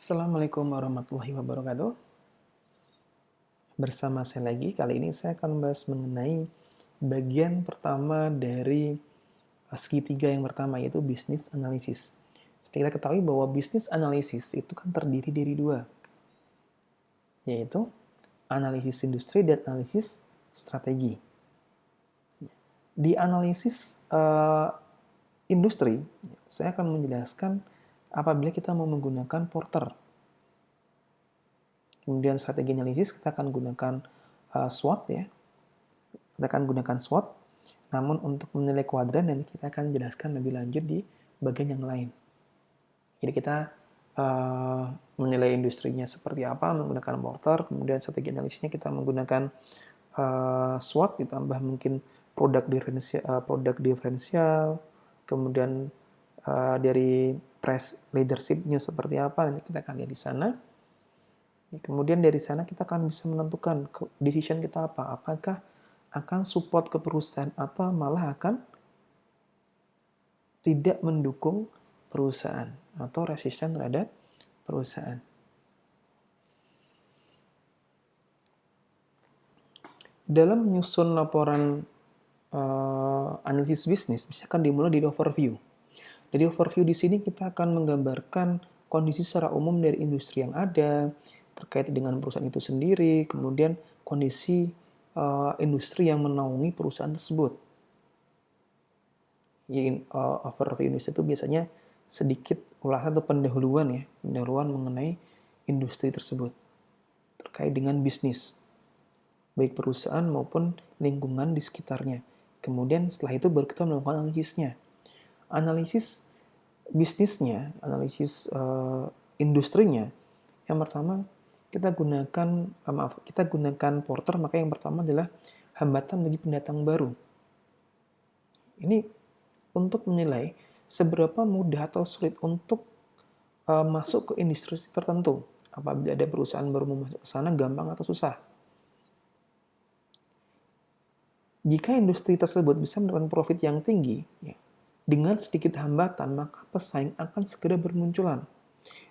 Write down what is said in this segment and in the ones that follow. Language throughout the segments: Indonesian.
Assalamualaikum warahmatullahi wabarakatuh. Bersama saya lagi, kali ini saya akan membahas mengenai bagian pertama dari segitiga yang pertama, yaitu bisnis analisis. Seperti kita ketahui bahwa bisnis analisis itu kan terdiri dari dua, yaitu analisis industri dan analisis strategi. Di analisis industri, saya akan menjelaskan apabila kita mau menggunakan porter. Kemudian strategi analisis kita akan gunakan SWOT ya. Kita akan gunakan SWOT. Namun untuk menilai kuadran nanti kita akan jelaskan lebih lanjut di bagian yang lain. Jadi kita menilai industrinya seperti apa menggunakan porter, kemudian strategi analisisnya kita menggunakan SWOT ditambah mungkin produk diferensial, kemudian dari price leadership-nya seperti apa nanti kita akan lihat di sana. Kemudian dari sana kita akan bisa menentukan decision kita apa. Apakah akan support ke perusahaan atau malah akan tidak mendukung perusahaan atau resisten terhadap perusahaan. Dalam menyusun laporan analisis bisnis, bisa akan dimulai dari overview. Dari overview di sini kita akan menggambarkan kondisi secara umum dari industri yang ada, terkait dengan perusahaan itu sendiri, kemudian kondisi industri yang menaungi perusahaan tersebut. Jadi overview industri itu biasanya sedikit ulasan atau pendahuluan mengenai industri tersebut terkait dengan bisnis, baik perusahaan maupun lingkungan di sekitarnya. Kemudian setelah itu baru kita melakukan analisisnya. Analisis bisnisnya, analisis industrinya. Yang pertama kita gunakan porter, maka yang pertama adalah hambatan bagi pendatang baru. Ini untuk menilai seberapa mudah atau sulit untuk masuk ke industri tertentu. Apabila ada perusahaan baru mau masuk ke sana, gampang atau susah. Jika industri tersebut bisa mendapatkan profit yang tinggi, ya, dengan sedikit hambatan, maka pesaing akan segera bermunculan.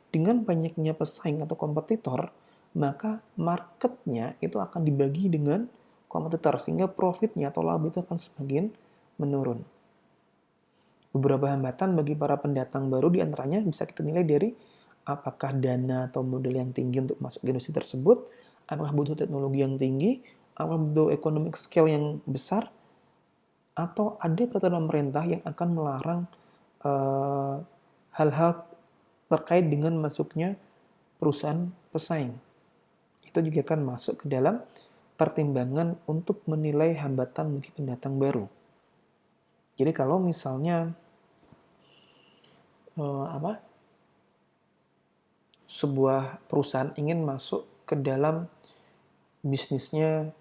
Dengan banyaknya pesaing atau kompetitor, maka marketnya itu akan dibagi dengan kompetitor, sehingga profitnya atau laba itu akan semakin menurun. Beberapa hambatan bagi para pendatang baru diantaranya bisa kita nilai dari apakah dana atau modal yang tinggi untuk masuk ke industri tersebut, apakah butuh teknologi yang tinggi, apakah butuh economic scale yang besar, atau ada peraturan pemerintah yang akan melarang hal-hal terkait dengan masuknya perusahaan pesaing. Itu juga akan masuk ke dalam pertimbangan untuk menilai hambatan bagi pendatang baru. Jadi kalau misalnya sebuah perusahaan ingin masuk ke dalam bisnisnya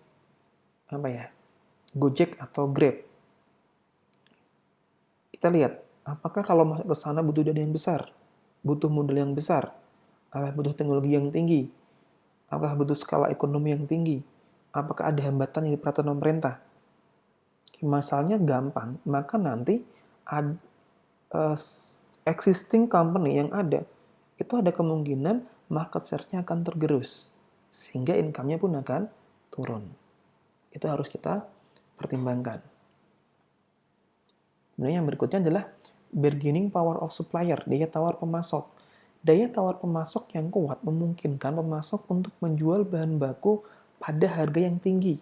Gojek atau Grab, kita lihat apakah kalau masuk ke sana butuh dana yang besar, butuh modal yang besar, apakah butuh teknologi yang tinggi, apakah butuh skala ekonomi yang tinggi, apakah ada hambatan dari peraturan pemerintah. Masalahnya gampang, maka nanti existing company yang ada, itu ada kemungkinan market share-nya akan tergerus, sehingga income-nya pun akan turun. Itu harus kita pertimbangkan. Kemudian yang berikutnya adalah bargaining power of supplier, daya tawar pemasok. Daya tawar pemasok yang kuat memungkinkan pemasok untuk menjual bahan baku pada harga yang tinggi.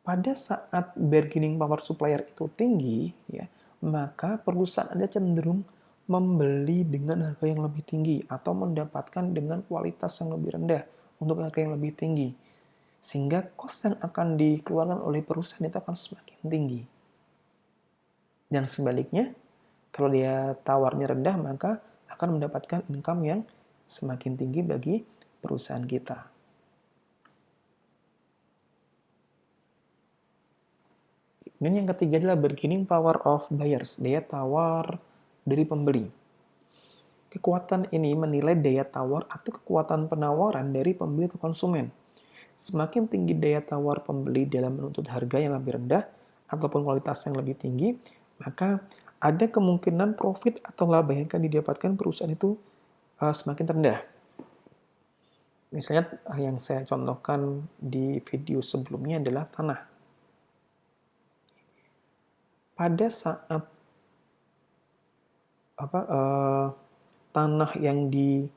Pada saat bargaining power supplier itu tinggi, ya, maka perusahaan ada cenderung membeli dengan harga yang lebih tinggi atau mendapatkan dengan kualitas yang lebih rendah untuk harga yang lebih tinggi. Sehingga cost yang akan dikeluarkan oleh perusahaan itu akan semakin tinggi. Dan sebaliknya, kalau dia tawarnya rendah, maka akan mendapatkan income yang semakin tinggi bagi perusahaan kita. Dan yang ketiga adalah bargaining power of buyers, daya tawar dari pembeli. Kekuatan ini menilai daya tawar atau kekuatan penawaran dari pembeli ke konsumen. Semakin tinggi daya tawar pembeli dalam menuntut harga yang lebih rendah ataupun kualitas yang lebih tinggi, maka ada kemungkinan profit atau laba yang akan didapatkan perusahaan itu semakin rendah. Misalnya yang saya contohkan di video sebelumnya adalah tanah. Pada saat tanah yang dijual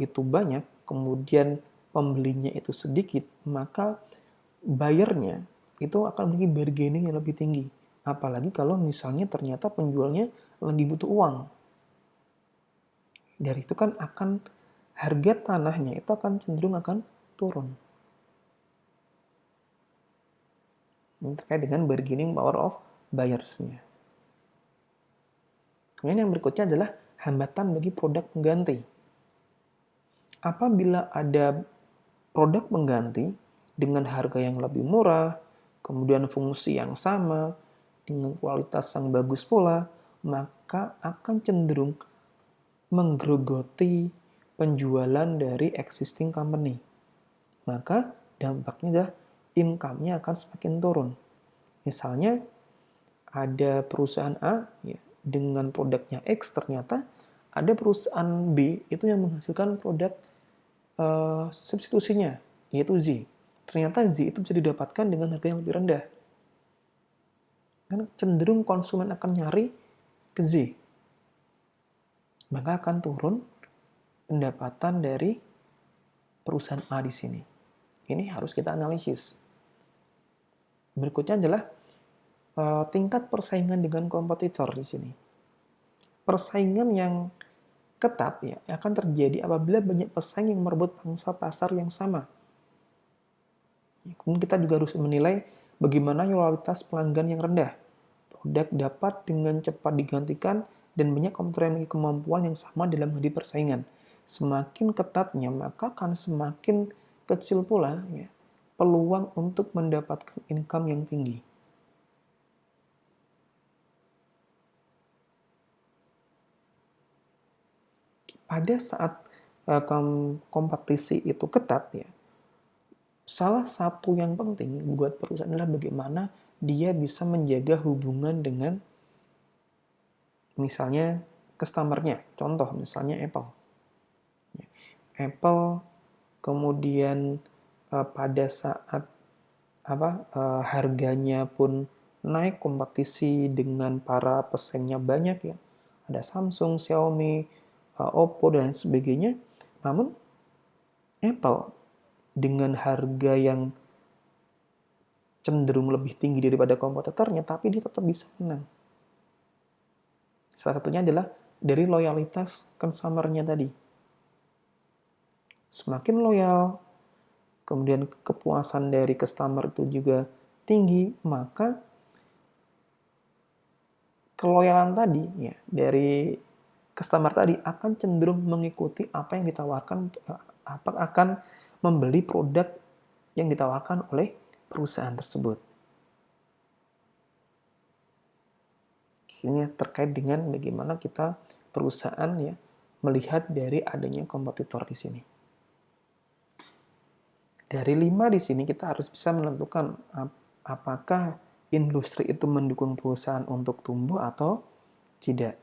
itu banyak, kemudian pembelinya itu sedikit, maka buyernya itu akan memiliki bargaining yang lebih tinggi. Apalagi kalau misalnya ternyata penjualnya lagi butuh uang. Dari itu kan akan harga tanahnya itu akan cenderung akan turun. Ini terkait dengan bargaining power of buyers-nya. Kemudian yang berikutnya adalah hambatan bagi produk pengganti. Apabila ada produk pengganti dengan harga yang lebih murah, kemudian fungsi yang sama, dengan kualitas yang bagus pula, maka akan cenderung menggerogoti penjualan dari existing company. Maka dampaknya adalah income-nya akan semakin turun. Misalnya ada perusahaan A ya, dengan produknya X, ternyata ada perusahaan B itu yang menghasilkan produk substitusinya, yaitu Z. Ternyata Z itu bisa didapatkan dengan harga yang lebih rendah. Kan cenderung konsumen akan nyari ke Z. Maka akan turun pendapatan dari perusahaan A di sini. Ini harus kita analisis. Berikutnya adalah tingkat persaingan dengan kompetitor di sini. Persaingan yang ketat ya akan terjadi apabila banyak pesaing yang merebut pangsa pasar yang sama. Kemudian kita juga harus menilai bagaimana loyalitas pelanggan yang rendah. Produk dapat dengan cepat digantikan dan banyak kompetitor yang memiliki kemampuan yang sama dalam menghadapi persaingan. Semakin ketatnya, maka akan semakin kecil pula ya, peluang untuk mendapatkan income yang tinggi. Pada saat kompetisi itu ketat ya, salah satu yang penting buat perusahaan adalah bagaimana dia bisa menjaga hubungan dengan misalnya customer-nya. Contoh misalnya Apple. Apple kemudian pada saat harganya pun naik, kompetisi dengan para pesaingnya banyak ya. Ada Samsung, Xiaomi, Oppo dan sebagainya. Namun Apple dengan harga yang cenderung lebih tinggi daripada kompetitornya, tapi dia tetap bisa menang. Salah satunya adalah dari loyalitas consumer-nya tadi. Semakin loyal, kemudian kepuasan dari customer itu juga tinggi, maka keloyalan tadi ya dari customer tadi akan cenderung mengikuti apa yang ditawarkan, akan membeli produk yang ditawarkan oleh perusahaan tersebut. Ini terkait dengan bagaimana kita perusahaan ya melihat dari adanya kompetitor di sini. Dari 5 di sini kita harus bisa menentukan apakah industri itu mendukung perusahaan untuk tumbuh atau tidak.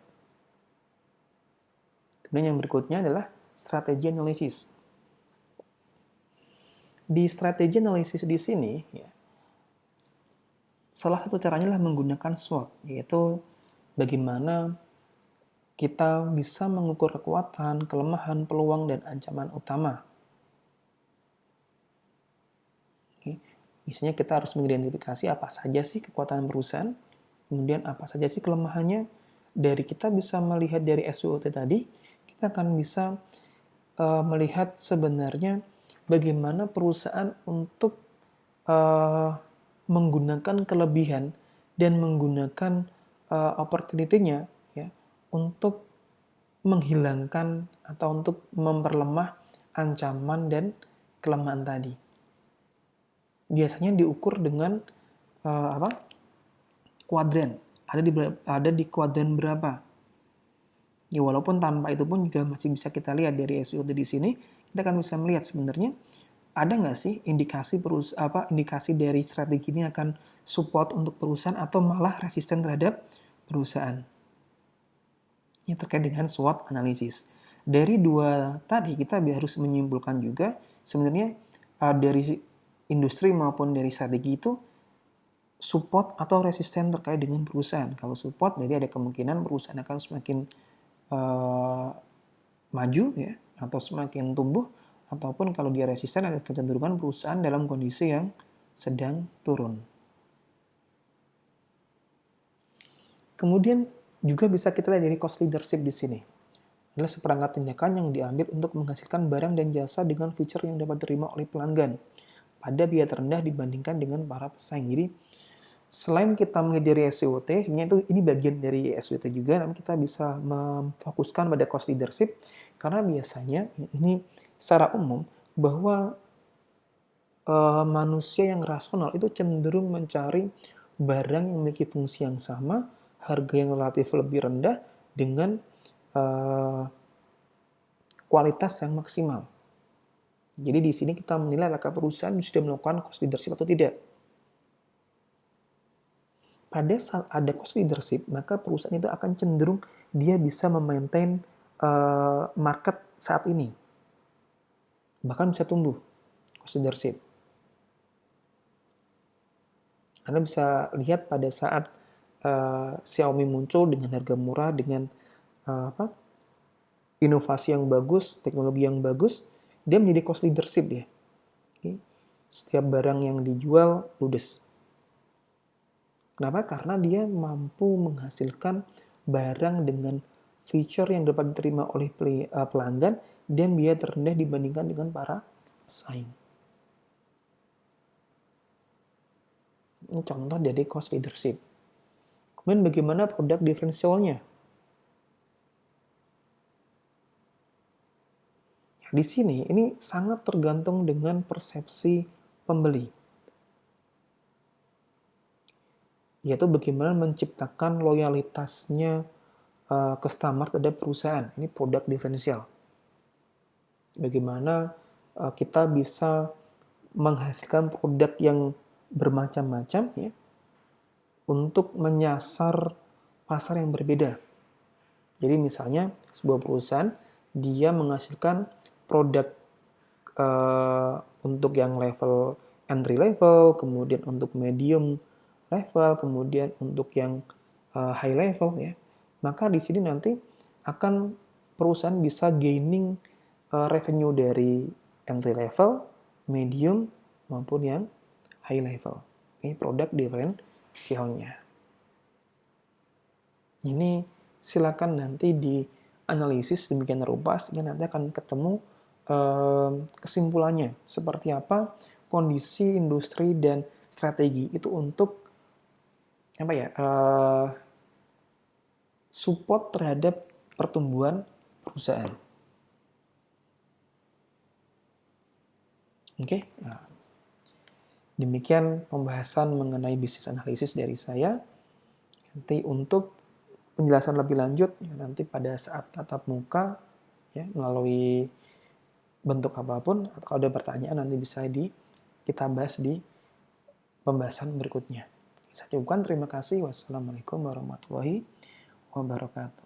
Kemudian yang berikutnya adalah strategi analisis. Di strategi analisis di sini, ya, salah satu caranya adalah menggunakan SWOT, yaitu bagaimana kita bisa mengukur kekuatan, kelemahan, peluang, dan ancaman utama. Misalnya kita harus mengidentifikasi apa saja sih kekuatan perusahaan, kemudian apa saja sih kelemahannya. Dari kita bisa melihat dari SWOT tadi, kita akan bisa melihat sebenarnya bagaimana perusahaan untuk menggunakan kelebihan dan menggunakan opportunity-nya ya, untuk menghilangkan atau untuk memperlemah ancaman dan kelemahan tadi. Biasanya diukur dengan kuadran. Ada di kuadran berapa? Ya walaupun tanpa itu pun juga masih bisa kita lihat dari SWOT di sini, kita akan bisa melihat sebenarnya ada nggak sih indikasi dari strategi ini akan support untuk perusahaan atau malah resisten terhadap perusahaan. Ini terkait dengan SWOT analisis. Dari dua tadi kita harus menyimpulkan juga sebenarnya dari industri maupun dari strategi itu support atau resisten terkait dengan perusahaan. Kalau support, jadi ada kemungkinan perusahaan akan semakin maju ya, atau semakin tumbuh, ataupun kalau dia resisten ada kecenderungan perusahaan dalam kondisi yang sedang turun. Kemudian juga bisa kita lihat dari cost leadership di sini. Adalah seperangkat tindakan yang diambil untuk menghasilkan barang dan jasa dengan fitur yang dapat diterima oleh pelanggan pada biaya terendah dibandingkan dengan para pesaing. Jadi selain kita melihat dari SWOT, sebenarnya ini bagian dari SWOT juga, namun kita bisa memfokuskan pada cost leadership karena biasanya ini secara umum bahwa manusia yang rasional itu cenderung mencari barang yang memiliki fungsi yang sama, harga yang relatif lebih rendah dengan kualitas yang maksimal. Jadi di sini kita menilai apakah perusahaan sudah melakukan cost leadership atau tidak. Pada saat ada cost leadership, maka perusahaan itu akan cenderung dia bisa memaintain market saat ini. Bahkan bisa tumbuh cost leadership. Anda bisa lihat pada saat Xiaomi muncul dengan harga murah, dengan inovasi yang bagus, teknologi yang bagus, dia menjadi cost leadership dia. Setiap barang yang dijual ludes. Kenapa? Karena dia mampu menghasilkan barang dengan fitur yang dapat diterima oleh pelanggan dan biaya terendah dibandingkan dengan para pesaing. Ini contoh dari cost leadership. Kemudian bagaimana produk diferensialnya? Di sini, ini sangat tergantung dengan persepsi pembeli. Yaitu bagaimana menciptakan loyalitasnya customer terhadap perusahaan. Ini produk diferensial. Bagaimana kita bisa menghasilkan produk yang bermacam-macam ya, untuk menyasar pasar yang berbeda. Jadi misalnya sebuah perusahaan, dia menghasilkan produk untuk yang level entry level, kemudian untuk medium level, kemudian untuk yang high level ya. Maka di sini nanti akan perusahaan bisa gaining revenue dari entry level, medium maupun yang high level. Ini produk diferensialnya. Ini silakan nanti dianalisis demikian rupa sehingga nanti akan ketemu kesimpulannya seperti apa kondisi industri dan strategi itu untuk support terhadap pertumbuhan perusahaan. Oke, nah, demikian pembahasan mengenai bisnis analisis dari saya. Nanti untuk penjelasan lebih lanjut nanti pada saat tatap muka ya melalui bentuk apapun, atau kalau ada pertanyaan nanti bisa kita bahas di pembahasan berikutnya. Saya ucapkan terima kasih. Wassalamualaikum warahmatullahi wabarakatuh.